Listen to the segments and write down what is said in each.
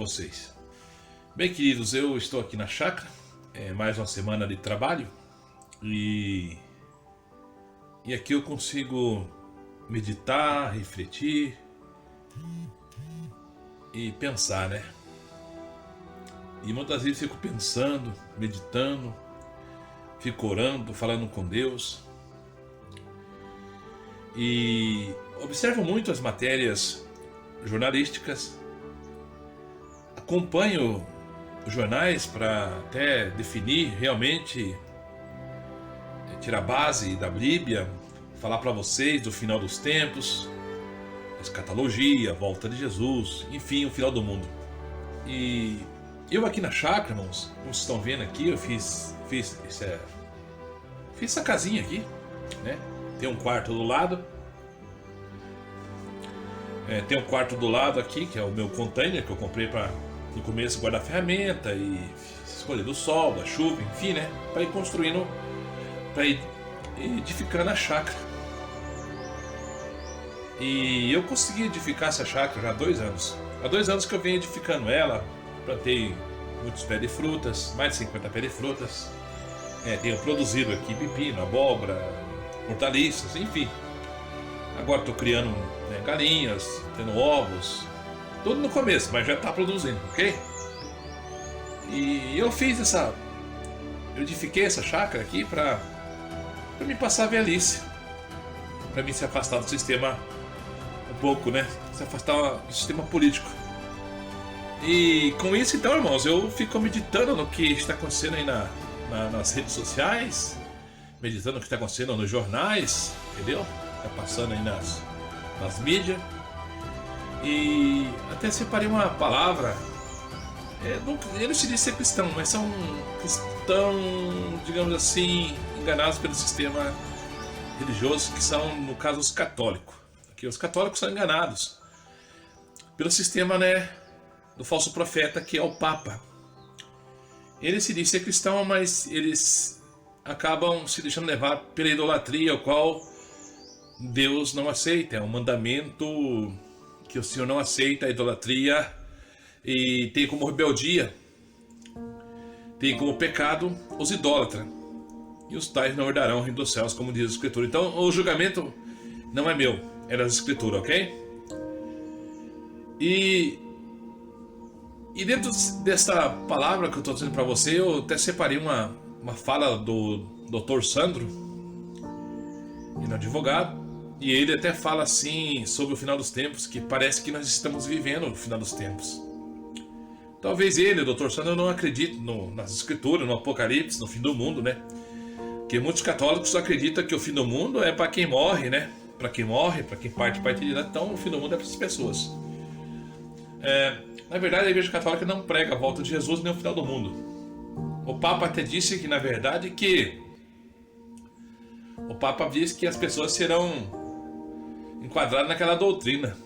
vocês. Bem, queridos, eu estou aqui na chácara, mais uma semana de trabalho e aqui eu consigo meditar, refletir e pensar, né? E muitas vezes fico pensando, meditando, fico orando, falando com Deus e observo muito as matérias jornalísticas, acompanho os jornais para até definir realmente, tirar base da Bíblia, falar para vocês do final dos tempos, escatologia, a volta de Jesus, enfim, o final do mundo. E eu aqui na chácara, irmãos, como vocês estão vendo aqui, eu fiz essa casinha aqui, né? Tem um quarto do lado. Tem um quarto do lado aqui, que é o meu container que eu comprei para no começo guardar ferramenta e escolher do sol, da chuva, enfim, né? Para ir construindo, para ir edificando a chácara. E eu consegui edificar essa chácara já há 2 anos. Há 2 anos que eu venho edificando ela, plantei muitos pés de frutas, mais de 50 pés de frutas. Tenho produzido aqui pepino, abóbora, hortaliças, enfim. Agora estou criando galinhas, tendo ovos, tudo no começo, mas já está produzindo, ok? E eu edifiquei essa chácara aqui para me passar a velhice, para mim se afastar do sistema um pouco, né? Se afastar do sistema político. E com isso, então, irmãos, eu fico meditando no que está acontecendo aí nas redes sociais, meditando no que está acontecendo nos jornais, entendeu? Está passando aí nas mídias. E até separei uma palavra. Eu não se diz ser cristão, mas são cristãos, digamos assim, enganados pelo sistema religioso, que são, no caso, os católicos. Aqui, os católicos são enganados pelo sistema, né, do falso profeta, que é o Papa. Ele se diz ser cristão, mas eles acabam se deixando levar pela idolatria, o qual Deus não aceita. É um mandamento que o Senhor não aceita, a idolatria, e tem como rebeldia, tem como pecado os idólatras, e os tais não herdarão o reino dos céus, como diz a Escritura. Então o julgamento não é meu, é das Escrituras, ok? E dentro dessa palavra que eu estou dizendo para você, eu até separei uma fala do Dr. Sandro, ele é advogado, e ele até fala assim sobre o final dos tempos, que parece que nós estamos vivendo o final dos tempos. Talvez ele, o Dr. Sandro, não acredite nas Escrituras, no Apocalipse, no fim do mundo, né? Porque muitos católicos acreditam que o fim do mundo é para quem morre, né? Para quem morre, para quem parte para a eternidade. Então o fim do mundo é para essas pessoas. Na verdade, a Igreja Católica não prega a volta de Jesus nem o final do mundo. O Papa até disse que, na verdade, o Papa diz que as pessoas serão enquadradas naquela doutrina.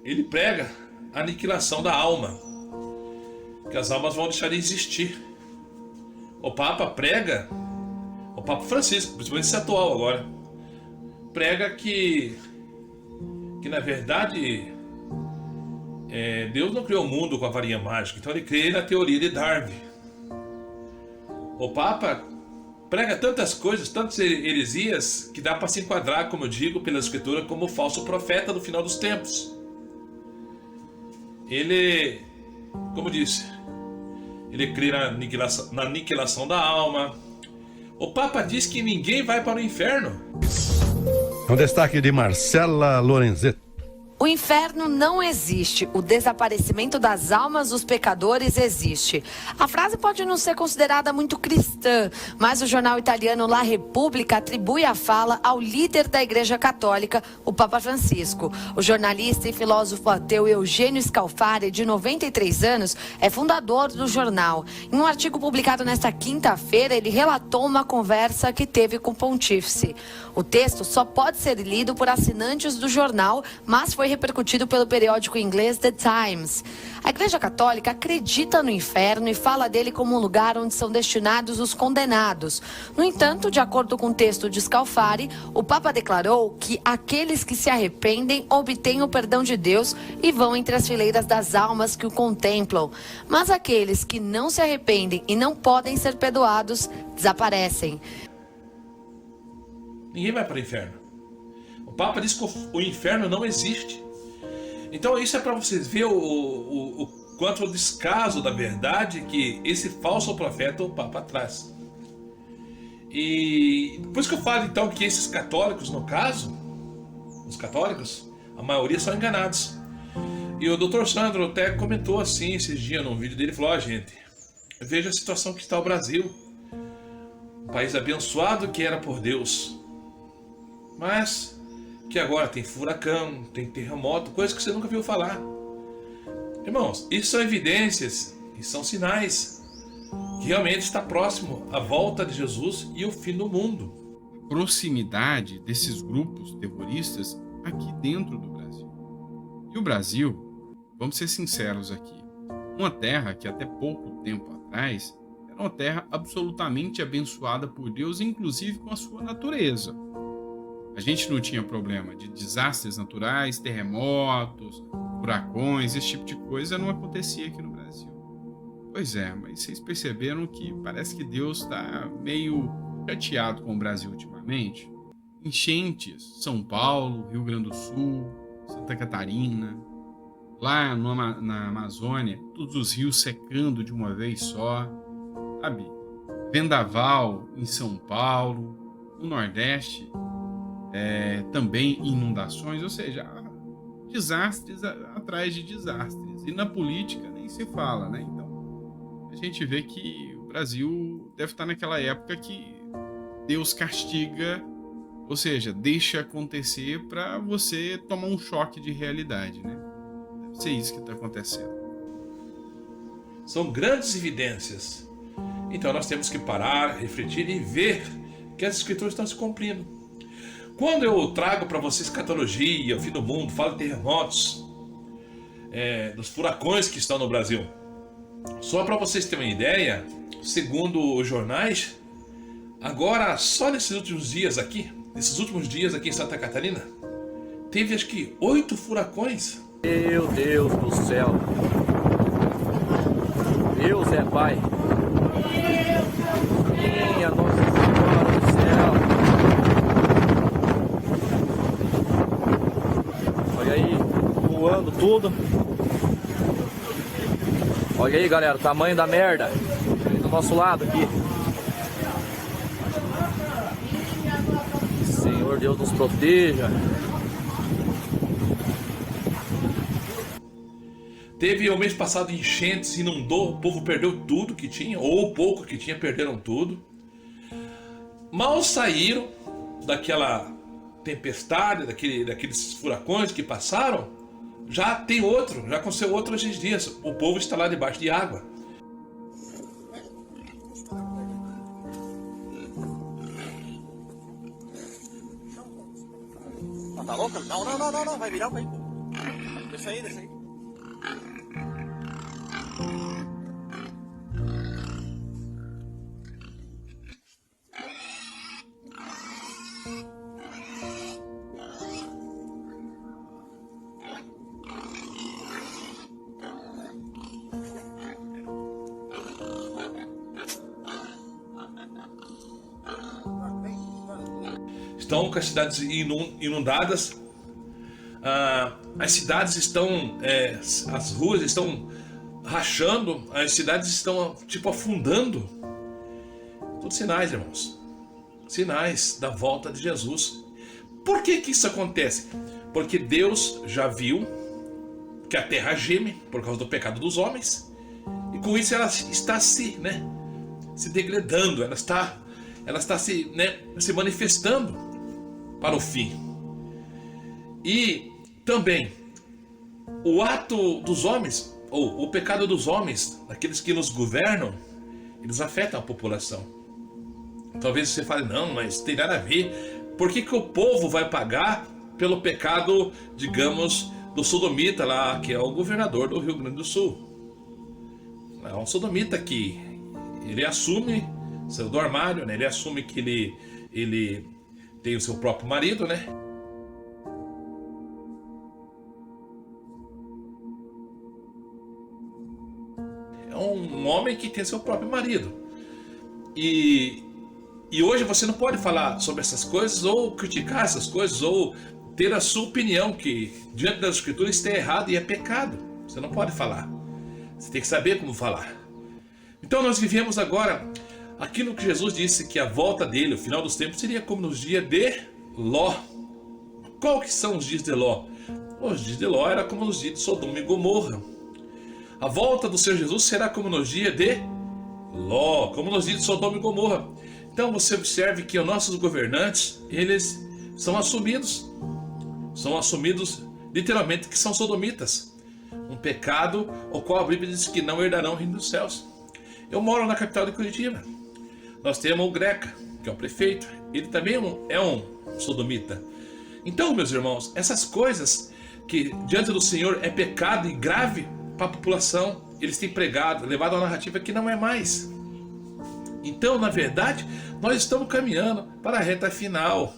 Ele prega a aniquilação da alma, que as almas vão deixar de existir. O Papa Francisco, principalmente esse atual agora, prega que na verdade Deus não criou o mundo com a varinha mágica, então ele crê na teoria de Darwin. O Papa prega tantas coisas, tantas heresias, que dá para se enquadrar, como eu digo, pela Escritura, como o falso profeta do final dos tempos. Ele, como disse, ele crê na aniquilação da alma. O Papa diz que ninguém vai para o inferno. Um destaque de Marcela Lorenzetti. O inferno não existe, o desaparecimento das almas dos pecadores existe. A frase pode não ser considerada muito cristã, mas o jornal italiano La Repubblica atribui a fala ao líder da Igreja Católica, o Papa Francisco. O jornalista e filósofo ateu Eugênio Scalfari, de 93 anos, é fundador do jornal. Em um artigo publicado nesta quinta-feira, ele relatou uma conversa que teve com o pontífice. O texto só pode ser lido por assinantes do jornal, mas foi foi repercutido pelo periódico inglês The Times. A Igreja Católica acredita no inferno e fala dele como um lugar onde são destinados os condenados. No entanto, de acordo com o texto de Scalfari, o Papa declarou que aqueles que se arrependem obtêm o perdão de Deus e vão entre as fileiras das almas que o contemplam. Mas aqueles que não se arrependem e não podem ser perdoados, desaparecem. Ninguém vai para o inferno. O Papa diz que o inferno não existe. Então isso é para vocês verem o quanto o descaso da verdade que esse falso profeta, o Papa, traz. E por isso que eu falo então que esses católicos, no caso, os católicos, a maioria são enganados. E o Dr. Sandro até comentou assim esses dias num vídeo dele, falou: gente, veja a situação que está o Brasil. Um país abençoado que era por Deus, mas que agora tem furacão, tem terremoto, coisas que você nunca viu falar. Irmãos, isso são evidências e são sinais que realmente está próximo a volta de Jesus e o fim do mundo. A proximidade desses grupos terroristas aqui dentro do Brasil. E o Brasil, vamos ser sinceros aqui, uma terra que até pouco tempo atrás era uma terra absolutamente abençoada por Deus, inclusive com a sua natureza. A gente não tinha problema de desastres naturais, terremotos, furacões, esse tipo de coisa não acontecia aqui no Brasil. Pois é, mas vocês perceberam que parece que Deus está meio chateado com o Brasil ultimamente? Enchentes, São Paulo, Rio Grande do Sul, Santa Catarina, lá na Amazônia, todos os rios secando de uma vez só, sabe? Vendaval em São Paulo, no Nordeste, também inundações, ou seja, desastres atrás de desastres. E na política nem se fala, né? Então, a gente vê que o Brasil deve estar naquela época que Deus castiga, ou seja, deixa acontecer para você tomar um choque de realidade, né? Deve ser isso que está acontecendo. São grandes evidências. Então nós temos que parar, refletir e ver que as escrituras estão se cumprindo. Quando eu trago para vocês escatologia, o fim do mundo, falo de terremotos, dos furacões que estão no Brasil, só para vocês terem uma ideia, segundo os jornais, agora só nesses últimos dias aqui em Santa Catarina, teve acho que 8 furacões. Meu Deus do céu, Deus é Pai, minha Nossa Senhora do céu. Olha aí, voando tudo. Olha aí, galera, o tamanho da merda do nosso lado aqui. Senhor Deus nos proteja. Teve o mês passado enchentes, inundou, o povo perdeu tudo que tinha, ou pouco que tinha, perderam tudo. Mal saíram daquela tempestade, daqueles furacões que passaram, já aconteceu outro esses dias. O povo está lá debaixo de água. Tá louca? Não, vai virar o veículo. Deixa aí. Estão com as cidades inundadas, as cidades estão, as ruas estão rachando, as cidades estão tipo afundando. Tudo sinais, irmãos, sinais da volta de Jesus. Por que isso acontece? Porque Deus já viu que a terra geme por causa do pecado dos homens, e com isso ela está se degradando, ela está se manifestando para o fim. E também o ato dos homens, ou o pecado dos homens, daqueles que nos governam, eles afetam a população. Talvez você fale, não, mas tem nada a ver. Por que o povo vai pagar pelo pecado, digamos, do sodomita lá, que é o governador do Rio Grande do Sul. É um sodomita que ele assume, saiu do armário, né? Ele assume que ele tem o seu próprio marido, né? É um homem que tem seu próprio marido. E hoje você não pode falar sobre essas coisas, ou criticar essas coisas, ou ter a sua opinião, que diante das escrituras está errado e é pecado. Você não pode falar. Você tem que saber como falar. Então nós vivemos agora aquilo que Jesus disse, que a volta dele, o final dos tempos, seria como nos dias de Ló. Qual que são os dias de Ló? Os dias de Ló era como nos dias de Sodoma e Gomorra. A volta do Senhor Jesus será como nos dias de Ló, como nos dias de Sodoma e Gomorra. Então você observe que os nossos governantes, eles são assumidos literalmente que são sodomitas. Um pecado o qual a Bíblia diz que não herdarão o reino dos céus. Eu moro na capital de Curitiba. Nós temos o Greca, que é o prefeito. Ele também é um sodomita. Então, meus irmãos, essas coisas que diante do Senhor é pecado e grave para a população, eles têm pregado, levado a narrativa que não é mais. Então, na verdade, nós estamos caminhando para a reta final.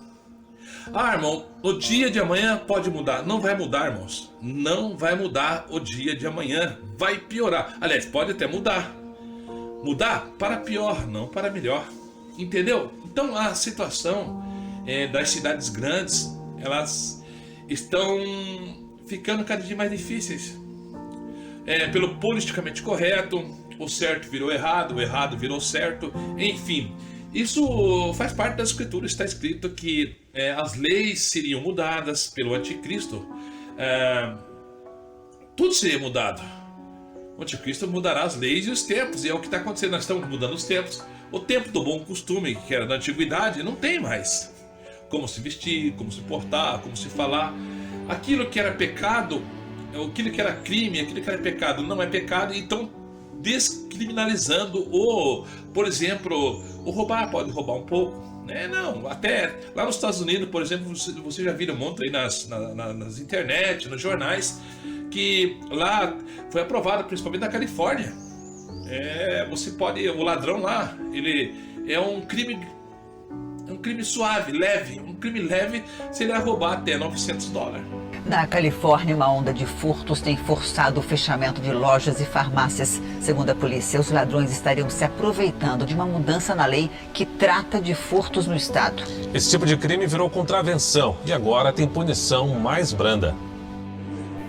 Ah, irmão, o dia de amanhã pode mudar. Não vai mudar, irmãos. Não vai mudar o dia de amanhã. Vai piorar. Aliás, pode até mudar. Mudar para pior, não para melhor. Entendeu? Então a situação das cidades grandes, elas estão ficando cada dia mais difíceis. Pelo politicamente correto, o certo virou errado, o errado virou certo, enfim. Isso faz parte da escritura, está escrito que as leis seriam mudadas pelo anticristo. Tudo seria mudado. O anticristo mudará as leis e os tempos, e é o que está acontecendo. Nós estamos mudando os tempos. O tempo do bom costume, que era da antiguidade, não tem mais. Como se vestir, como se portar, como se falar. Aquilo que era pecado, aquilo que era crime, aquilo que era pecado não é pecado, e estão descriminalizando por exemplo, o roubar. Pode roubar um pouco, né? Não, até lá nos Estados Unidos, por exemplo, você já viu um monte aí nas internet, nos jornais, que lá foi aprovado, principalmente na Califórnia. Você pode, o ladrão lá, ele é um crime suave, leve, um crime leve se ele roubar até $900. Na Califórnia, uma onda de furtos tem forçado o fechamento de lojas e farmácias. Segundo a polícia, os ladrões estariam se aproveitando de uma mudança na lei que trata de furtos no estado. Esse tipo de crime virou contravenção e agora tem punição mais branda.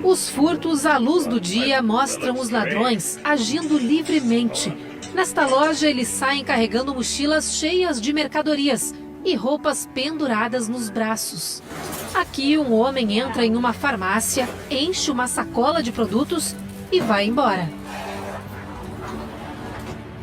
Os furtos à luz do dia mostram os ladrões agindo livremente. Nesta loja, eles saem carregando mochilas cheias de mercadorias e roupas penduradas nos braços. Aqui, um homem entra em uma farmácia, enche uma sacola de produtos e vai embora.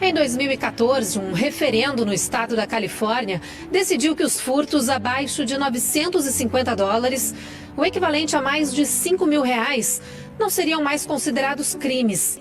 Em 2014, um referendo no estado da Califórnia decidiu que os furtos abaixo de $950, o equivalente a mais de R$5.000, não seriam mais considerados crimes.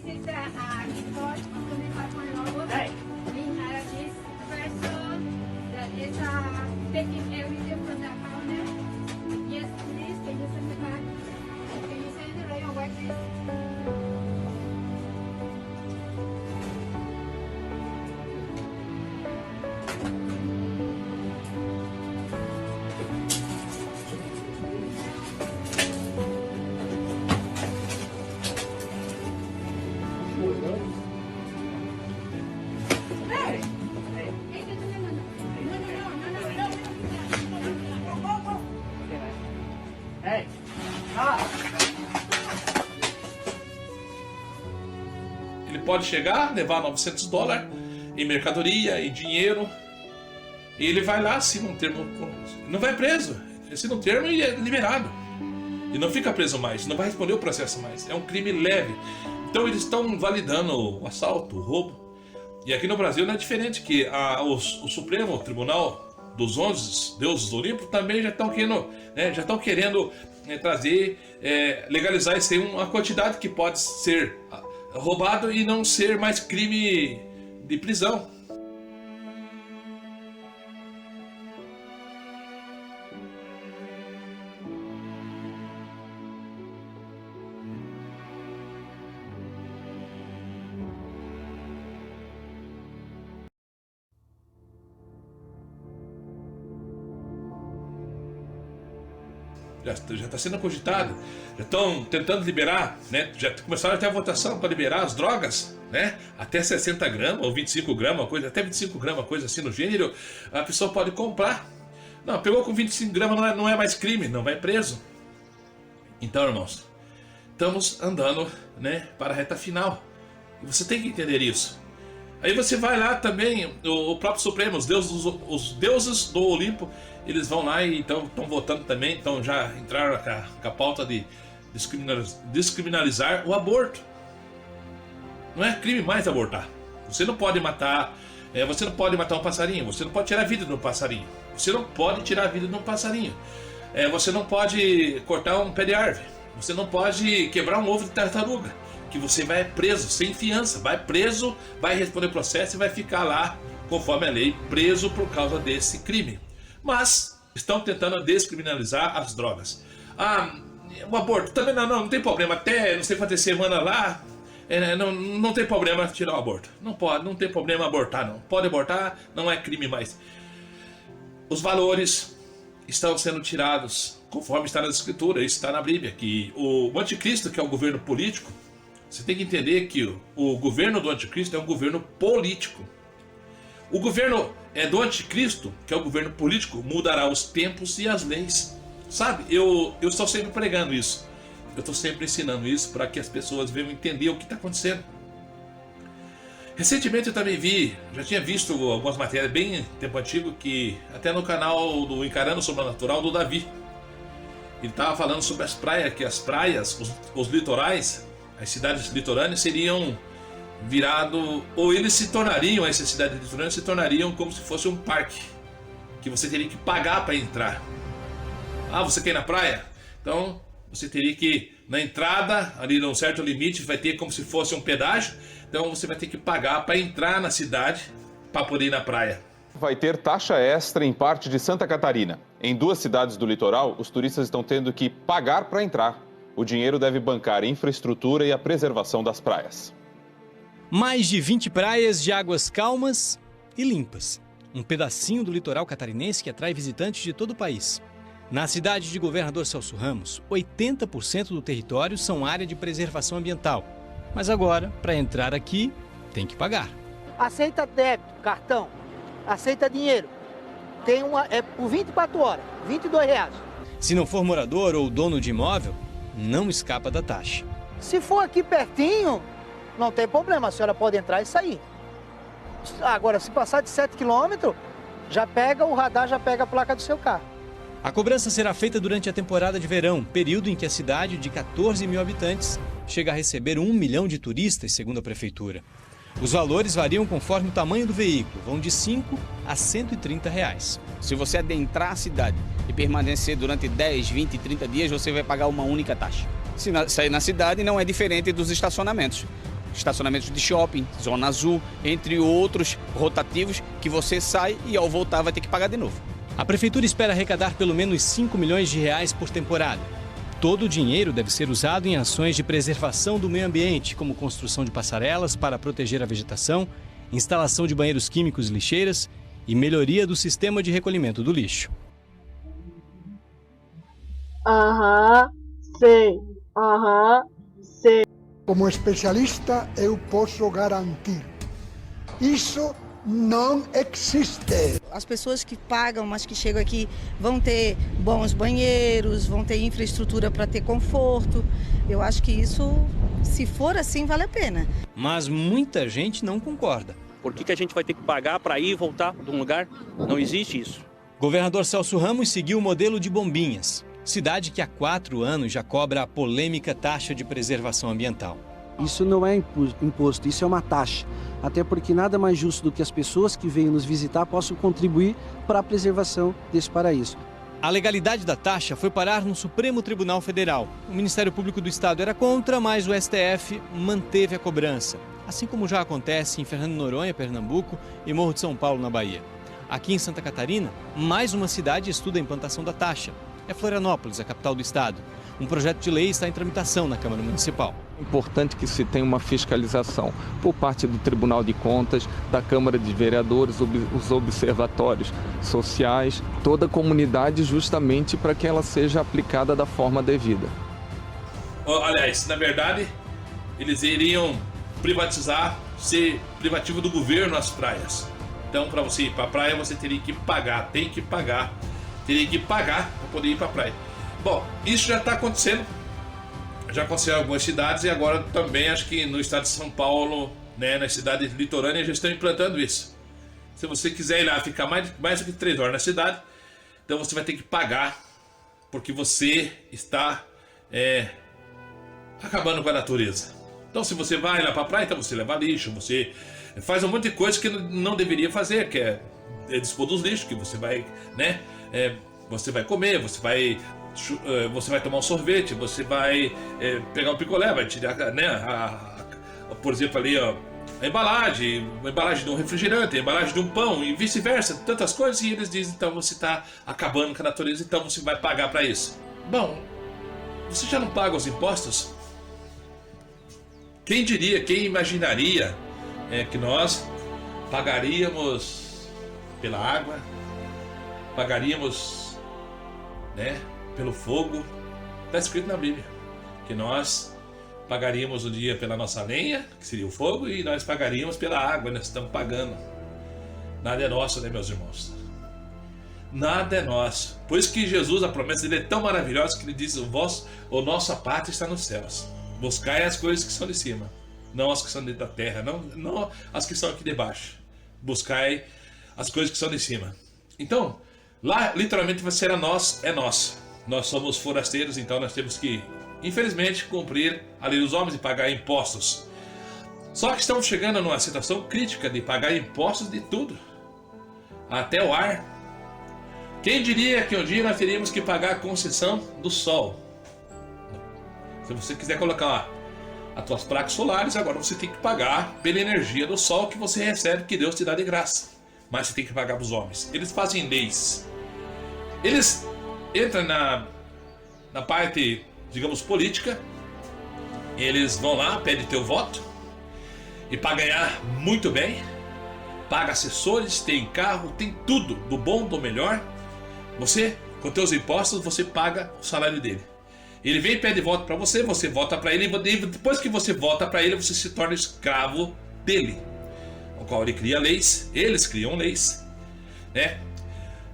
Ele pode chegar, levar $900 em mercadoria, em dinheiro, e ele vai lá, assina um termo, não vai preso, assina um termo e é liberado. E não fica preso mais, não vai responder o processo mais. É um crime leve. Então eles estão validando o assalto, o roubo. E aqui no Brasil não é diferente, que o Supremo Tribunal dos 11 deuses do Olimpo também já estão querendo, trazer, legalizar isso aí, uma quantidade que pode ser roubado e não ser mais crime de prisão. já está sendo cogitado. Já estão tentando liberar, né? Já começaram até a votação para liberar as drogas, né? Até 60 gramas ou 25 gramas, coisa, até 25 gramas, coisa assim no gênero, a pessoa pode comprar. Não, pegou com 25 gramas não é mais crime, não vai preso. Então, irmãos, estamos andando, né, para a reta final. E você tem que entender isso. Aí você vai lá também, o próprio Supremo, os deuses do Olimpo, eles vão lá e estão votando também, então já entraram com a pauta de descriminalizar o aborto. Não é crime mais abortar. Você não pode matar, você não pode matar um passarinho, você não pode tirar a vida de um passarinho. Você não pode tirar a vida de um passarinho. Você não pode cortar um pé de árvore. Você não pode quebrar um ovo de tartaruga. Que você vai preso, sem fiança. Vai preso, vai responder processo e vai ficar lá, conforme a lei, preso por causa desse crime. Mas estão tentando descriminalizar as drogas. O aborto também não tem problema. Até não sei quantas semanas lá, não tem problema tirar o aborto. Não tem problema abortar, não. Pode abortar, não é crime mais. Os valores estão sendo tirados, conforme está nas escrituras, isso está na Bíblia, que o anticristo, que é o governo político, você tem que entender que o governo do anticristo é um governo político. O governo do anticristo, que é o governo político, mudará os tempos e as leis. Sabe, eu estou sempre pregando isso. Eu estou sempre ensinando isso para que as pessoas venham entender o que está acontecendo. Recentemente eu também já tinha visto algumas matérias bem tempo antigo, que até no canal do Encarando o Sobrenatural do Davi. Ele estava falando sobre as praias, que as praias, os litorais, as cidades litorâneas seriam ou eles se tornariam, essas cidades litorâneas se tornariam como se fosse um parque, que você teria que pagar para entrar. Você quer ir na praia? Então você teria que, na entrada, ali num certo limite, vai ter como se fosse um pedágio. Então você vai ter que pagar para entrar na cidade para poder ir na praia. Vai ter taxa extra em parte de Santa Catarina. Em 2 cidades do litoral, os turistas estão tendo que pagar para entrar. O dinheiro deve bancar a infraestrutura e a preservação das praias. Mais de 20 praias de águas calmas e limpas. Um pedacinho do litoral catarinense que atrai visitantes de todo o país. Na cidade de Governador Celso Ramos, 80% do território são área de preservação ambiental. Mas agora, para entrar aqui, tem que pagar. Aceita débito, cartão, aceita dinheiro. É por 24 horas, R$22. Se não for morador ou dono de imóvel, não escapa da taxa. Se for aqui pertinho, não tem problema, a senhora pode entrar e sair. Agora, se passar de 7 quilômetros, o radar já pega a placa do seu carro. A cobrança será feita durante a temporada de verão, período em que a cidade de 14 mil habitantes chega a receber 1 milhão de turistas, segundo a prefeitura. Os valores variam conforme o tamanho do veículo, vão de R$5 a R$130. Se você adentrar a cidade e permanecer durante 10, 20, 30 dias, você vai pagar uma única taxa. Se sair na cidade, não é diferente dos estacionamentos. Estacionamentos de shopping, zona azul, entre outros rotativos, que você sai e ao voltar vai ter que pagar de novo. A prefeitura espera arrecadar pelo menos R$5 milhões por temporada. Todo o dinheiro deve ser usado em ações de preservação do meio ambiente, como construção de passarelas para proteger a vegetação, instalação de banheiros químicos e lixeiras e melhoria do sistema de recolhimento do lixo. Sei. Como especialista, eu posso garantir. Isso não existe. As pessoas que pagam, mas que chegam aqui, vão ter bons banheiros, vão ter infraestrutura para ter conforto. Eu acho que isso, se for assim, vale a pena. Mas muita gente não concorda. Por que a gente vai ter que pagar para ir e voltar de um lugar? Não existe isso. Governador Celso Ramos seguiu o modelo de Bombinhas, cidade que há 4 anos já cobra a polêmica taxa de preservação ambiental. Isso não é imposto, isso é uma taxa. Até porque nada mais justo do que as pessoas que vêm nos visitar possam contribuir para a preservação desse paraíso. A legalidade da taxa foi parar no Supremo Tribunal Federal. O Ministério Público do Estado era contra, mas o STF manteve a cobrança. Assim como já acontece em Fernando de Noronha, Pernambuco, e Morro de São Paulo, na Bahia. Aqui em Santa Catarina, mais uma cidade estuda a implantação da taxa. É Florianópolis, a capital do estado. Um projeto de lei está em tramitação na Câmara Municipal. É importante que se tenha uma fiscalização por parte do Tribunal de Contas, da Câmara de Vereadores, os observatórios sociais, toda a comunidade, justamente para que ela seja aplicada da forma devida. Aliás, na verdade, eles iriam privatizar, ser privativo do governo as praias. Então, para você ir para a praia, você teria que pagar, teria que pagar para poder ir para a praia. Bom, isso já está acontecendo. Já aconteceu em algumas cidades e agora também acho que no estado de São Paulo, né, nas cidades litorâneas já estão implantando isso. Se você quiser ir lá ficar mais do que 3 horas na cidade, então você vai ter que pagar, porque você está acabando com a natureza. Então se você vai lá para a praia, então você leva lixo, você faz um monte de coisa que não deveria fazer, que é dispor dos lixos, que você vai, né, você vai comer, você vai tomar um sorvete, você vai pegar um picolé, vai tirar, né, por exemplo ali, ó, a embalagem de um refrigerante, a embalagem de um pão e vice-versa, tantas coisas, e eles dizem, então você está acabando com a natureza, então você vai pagar para isso. Bom, você já não paga os impostos? Quem diria, quem imaginaria que nós pagaríamos pela água, pagaríamos, né, pelo fogo? Está escrito na Bíblia que nós pagaríamos um dia pela nossa lenha, que seria o fogo, e nós pagaríamos pela água. Nós estamos pagando. Nada é nosso, né, meus irmãos? Nada é nosso. Por isso que Jesus, a promessa dele é tão maravilhosa, que ele diz: o nossa pátria está nos céus. Buscai as coisas que são de cima, não as que são da terra, não as que são aqui debaixo. Buscai as coisas que são de cima. Então, lá literalmente vai ser é nosso. Nós somos forasteiros, então nós temos que, infelizmente, cumprir a lei dos homens e pagar impostos. Só que estamos chegando numa situação crítica de pagar impostos de tudo, até o ar. Quem diria que um dia nós teríamos que pagar a concessão do sol? Se você quiser colocar lá as tuas placas solares, agora você tem que pagar pela energia do sol que você recebe, que Deus te dá de graça. Mas você tem que pagar para os homens. Eles fazem leis. Eles entram na parte, digamos, política. Eles vão lá, pedem teu voto. E para ganhar muito bem, paga assessores, tem carro, tem tudo, do bom, do melhor. Você, com teus impostos, você paga o salário dele. Ele vem e pede voto para você, você vota para ele, e depois que você vota para ele, você se torna escravo dele. O qual ele cria leis, eles criam leis, né?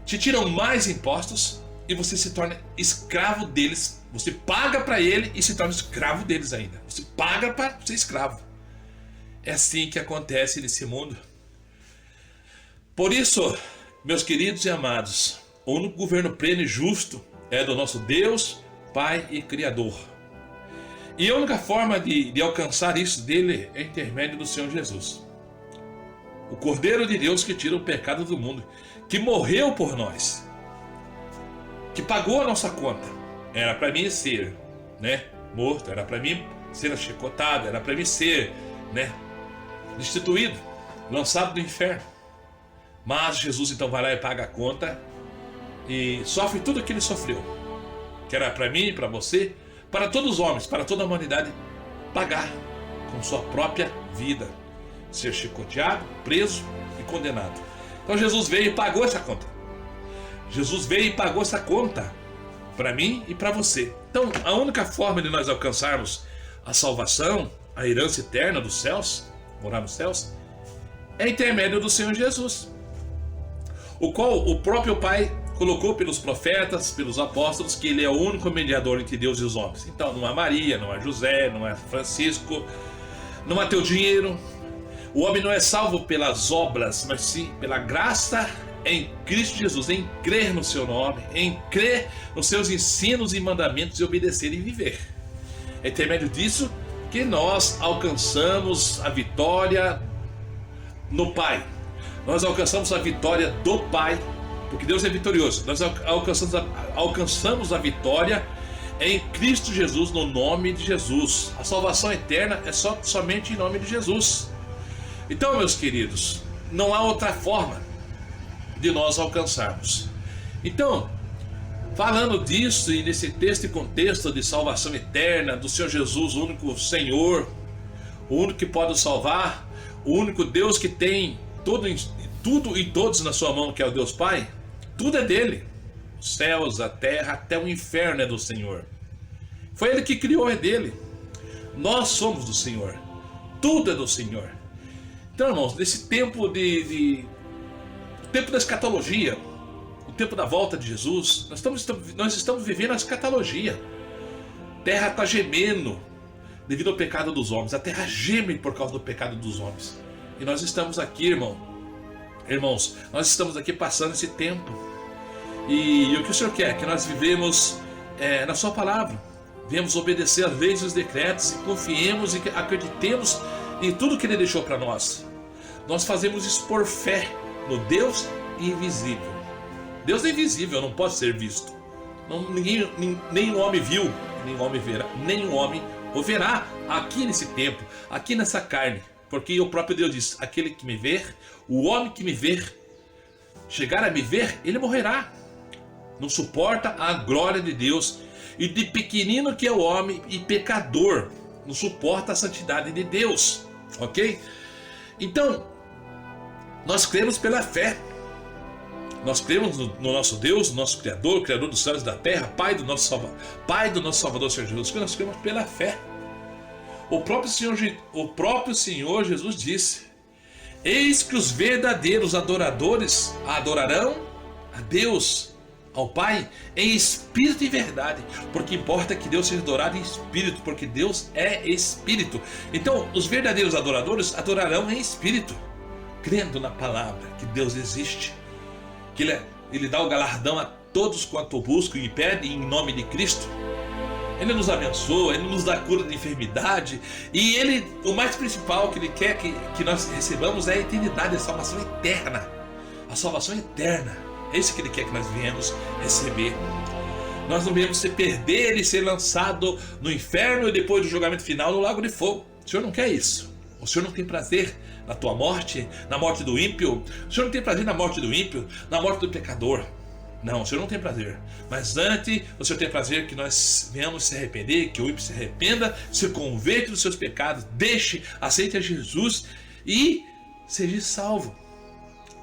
Te tiram mais impostos e você se torna escravo deles. Você paga para ele e se torna escravo deles ainda. Você paga para ser escravo. É assim que acontece nesse mundo. Por isso, meus queridos e amados, o único governo pleno e justo é do nosso Deus, Pai e Criador. E a única forma de alcançar isso dele é intermédio do Senhor Jesus, o Cordeiro de Deus que tira o pecado do mundo, que morreu por nós, que pagou a nossa conta. Era para mim ser, né, morto, era para mim ser achicotado, era para mim ser, né, destituído, lançado do inferno. Mas Jesus então vai lá e paga a conta e sofre tudo o que ele sofreu, que era para mim, para você, para todos os homens, para toda a humanidade, pagar com sua própria vida, ser chicoteado, preso e condenado. Então Jesus veio e pagou essa conta. Jesus veio e pagou essa conta para mim e para você. Então a única forma de nós alcançarmos a salvação, a herança eterna dos céus, morar nos céus, é intermédio do Senhor Jesus, o qual o próprio Pai colocou pelos profetas, pelos apóstolos, que ele é o único mediador entre Deus e os homens. Então não é Maria, não é José, não é Francisco, não é teu dinheiro. O homem não é salvo pelas obras, mas sim pela graça em Cristo Jesus, em crer no seu nome, em crer nos seus ensinos e mandamentos e obedecer e viver. É intermédio disso que nós alcançamos a vitória no Pai. Nós alcançamos a vitória do Pai, porque Deus é vitorioso. Nós alcançamos a vitória em Cristo Jesus, no nome de Jesus. A salvação eterna é somente em nome de Jesus. Então, meus queridos, não há outra forma de nós alcançarmos. Então, falando disso e nesse texto e contexto de salvação eterna do Senhor Jesus, o único Senhor, o único que pode nos salvar, o único Deus que tem tudo e todos na sua mão, que é o Deus Pai. Tudo é dele. Os céus, a terra, até o inferno é do Senhor. Foi ele que criou, é dele. Nós somos do Senhor. Tudo é do Senhor. Então, irmãos, nesse tempo o tempo da escatologia, o tempo da volta de Jesus, nós estamos vivendo a escatologia. Terra está gemendo devido ao pecado dos homens. A terra geme por causa do pecado dos homens. E nós estamos aqui, irmãos, nós estamos aqui passando esse tempo. E o que o Senhor quer? Que nós vivemos na sua palavra. Viemos obedecer às leis e os decretos e confiemos e acreditemos em tudo que Ele deixou para nós. Nós fazemos isso por fé no Deus invisível. Deus é invisível, não pode ser visto. Nenhum homem viu, nenhum homem verá, nenhum homem o verá aqui nesse tempo, aqui nessa carne. Porque o próprio Deus diz, aquele que me ver, o homem que me ver, chegar a me ver, ele morrerá. Não suporta a glória de Deus. E de pequenino que é o homem e pecador, não suporta a santidade de Deus. Ok? Então, nós cremos pela fé. Nós cremos no nosso Deus, no nosso Criador, o Criador dos céus e da terra, Pai do nosso Salvador, Senhor Jesus. Nós cremos pela fé. O próprio Senhor Jesus disse: eis que os verdadeiros adoradores adorarão a Deus, ao Pai, em espírito e verdade, porque importa que Deus seja adorado em espírito, porque Deus é espírito. Então, os verdadeiros adoradores adorarão em espírito, crendo na palavra que Deus existe, que Ele dá o galardão a todos quanto o buscam e pedem em nome de Cristo. Ele nos abençoa, Ele nos dá cura de enfermidade, e o mais principal que Ele quer que nós recebamos é a eternidade, a salvação eterna. A salvação eterna, é isso que Ele quer que nós venhamos receber. Nós não viemos se perder e ser lançado no inferno e depois do julgamento final no lago de fogo. O Senhor não quer isso. O Senhor não tem prazer na tua morte, na morte do ímpio. O Senhor não tem prazer na morte do ímpio, na morte do pecador. Não, o Senhor não tem prazer. Mas antes, o Senhor tem prazer que nós venhamos se arrepender, que o ímpio se arrependa, se converta dos seus pecados, aceite a Jesus e seja salvo.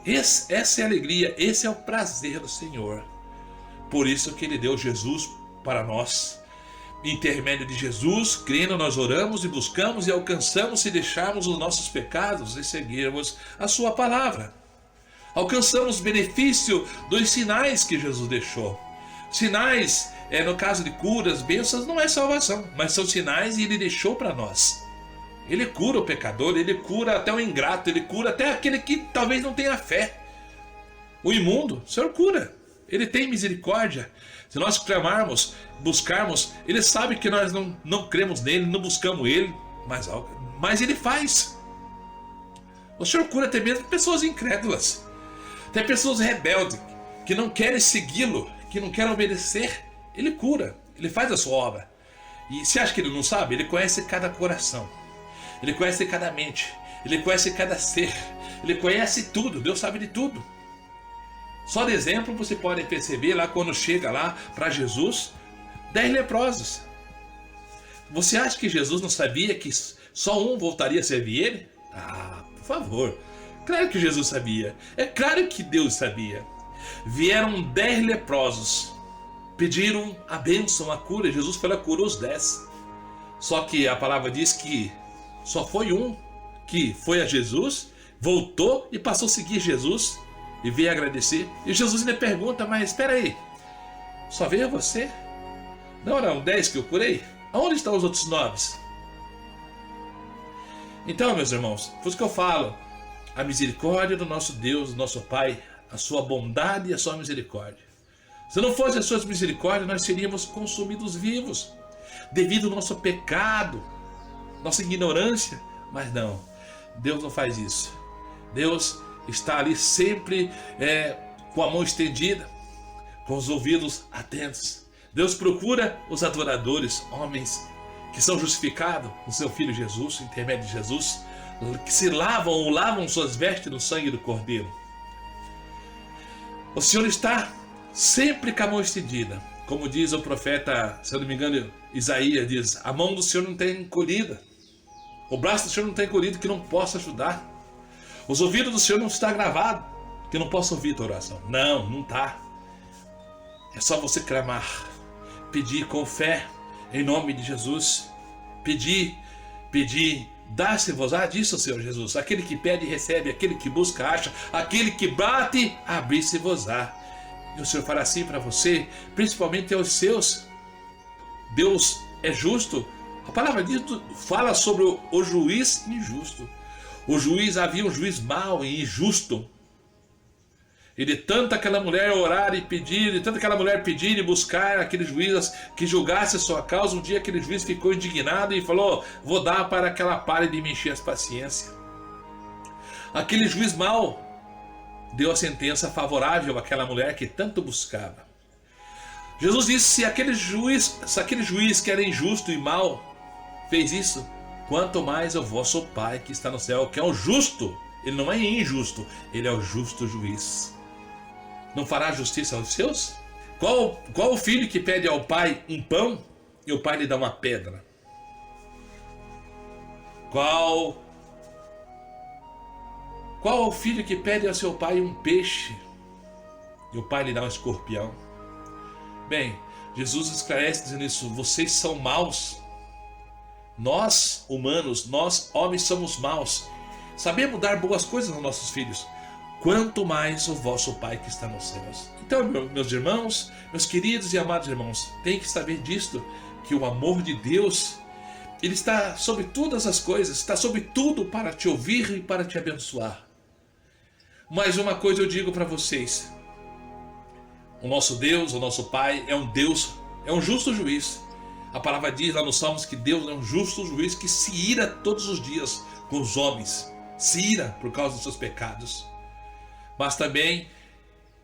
Essa é a alegria, esse é o prazer do Senhor. Por isso que Ele deu Jesus para nós. Intermédio de Jesus, crendo, nós oramos e buscamos e alcançamos se deixarmos os nossos pecados e seguirmos a sua palavra. Alcançamos benefício dos sinais que Jesus deixou. Sinais, no caso de curas, bênçãos, não é salvação, mas são sinais e Ele deixou para nós. Ele cura o pecador, Ele cura até o ingrato, Ele cura até aquele que talvez não tenha fé. O imundo, o Senhor cura. Ele tem misericórdia. Se nós clamarmos, buscarmos, Ele sabe que nós não cremos nele, não buscamos Ele, mas Ele faz. O Senhor cura até mesmo pessoas incrédulas. Tem pessoas rebeldes que não querem segui-lo, que não querem obedecer. Ele cura, Ele faz a sua obra. E você acha que Ele não sabe? Ele conhece cada coração, Ele conhece cada mente, Ele conhece cada ser, Ele conhece tudo, Deus sabe de tudo. Só de exemplo você pode perceber lá quando chega lá para Jesus, 10 leprosos. Você acha que Jesus não sabia que só um voltaria a servir Ele? Ah, por favor. Claro que Jesus sabia. É claro que Deus sabia. Vieram 10 leprosos. Pediram a bênção, a cura. Jesus foi lá, curou os 10. Só que a palavra diz que só foi um que foi a Jesus, voltou e passou a seguir Jesus e veio agradecer. E Jesus ainda pergunta, mas espera aí, só veio você? Não eram 10 que eu curei? Aonde estão os outros 9? Então, meus irmãos, por isso que eu falo, a misericórdia do nosso Deus, do nosso Pai, a sua bondade e a sua misericórdia. Se não fosse as suas misericórdias, nós seríamos consumidos vivos, devido ao nosso pecado, nossa ignorância. Mas não, Deus não faz isso. Deus está ali sempre com a mão estendida, com os ouvidos atentos. Deus procura os adoradores, homens que são justificados no seu Filho Jesus, intermédio de Jesus, que se lavam suas vestes no sangue do Cordeiro. O Senhor está sempre com a mão estendida. Como diz o profeta, se eu não me engano, Isaías, diz: a mão do Senhor não tem encolhida, o braço do Senhor não tem encolhido que não possa ajudar, os ouvidos do Senhor não está gravado que não possa ouvir tua oração. Não, não está. É só você clamar, pedir com fé, em nome de Jesus. Pedir, dá-se-vos-á, disse o Senhor Jesus. Aquele que pede, recebe, aquele que busca, acha, aquele que bate, abrir-se-vos-á. E o Senhor fará assim para você, principalmente aos seus. Deus é justo. A palavra diz, fala sobre o juiz injusto. Havia um juiz mau e injusto. E de tanto aquela mulher orar e pedir, de tanto aquela mulher pedir e buscar aquele juiz que julgasse a sua causa, um dia aquele juiz ficou indignado e falou: vou dar para que ela pare de me encher as paciências. Aquele juiz mau deu a sentença favorável àquela mulher que tanto buscava. Jesus disse: se aquele juiz que era injusto e mau fez isso, quanto mais o vosso Pai que está no céu, que é o justo. Ele não é injusto, ele é o justo juiz. Não fará justiça aos seus? Qual o filho que pede ao pai um pão e o pai lhe dá uma pedra? Qual o filho que pede ao seu pai um peixe e o pai lhe dá um escorpião? Bem, Jesus esclarece dizendo isso: vocês são maus. Nós, humanos, nós, homens, somos maus. Sabemos dar boas coisas aos nossos filhos, quanto mais o vosso Pai que está nos céus. Então, meus irmãos, meus queridos e amados irmãos, tem que saber disto, que o amor de Deus, ele está sobre todas as coisas, está sobre tudo para te ouvir e para te abençoar. Mas uma coisa eu digo para vocês: o nosso Deus, o nosso Pai, é um Deus, é um justo juiz. A palavra diz lá nos Salmos que Deus é um justo juiz que se ira todos os dias com os homens, se ira por causa dos seus pecados. Mas também,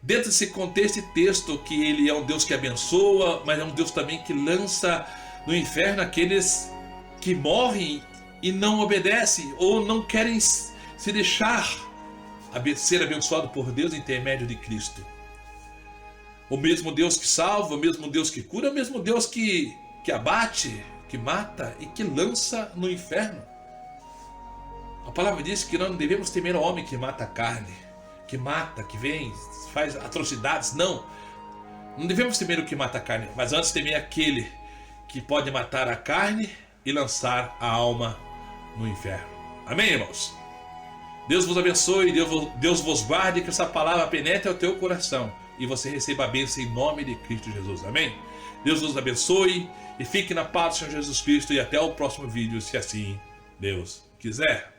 dentro desse contexto e texto, que ele é um Deus que abençoa, mas é um Deus também que lança no inferno aqueles que morrem e não obedecem ou não querem se deixar ser abençoado por Deus em intermédio de Cristo. O mesmo Deus que salva, o mesmo Deus que cura, o mesmo Deus que abate, que mata e que lança no inferno. A palavra diz que não devemos temer ao homem que mata a carne, que mata, que vem, faz atrocidades. Não devemos temer o que mata a carne, mas antes temer aquele que pode matar a carne e lançar a alma no inferno. Amém, irmãos? Deus vos abençoe, Deus vos guarde, que essa palavra penetre ao teu coração e você receba a bênção em nome de Cristo Jesus. Amém? Deus vos abençoe e fique na paz do Senhor Jesus Cristo, e até o próximo vídeo, se assim Deus quiser.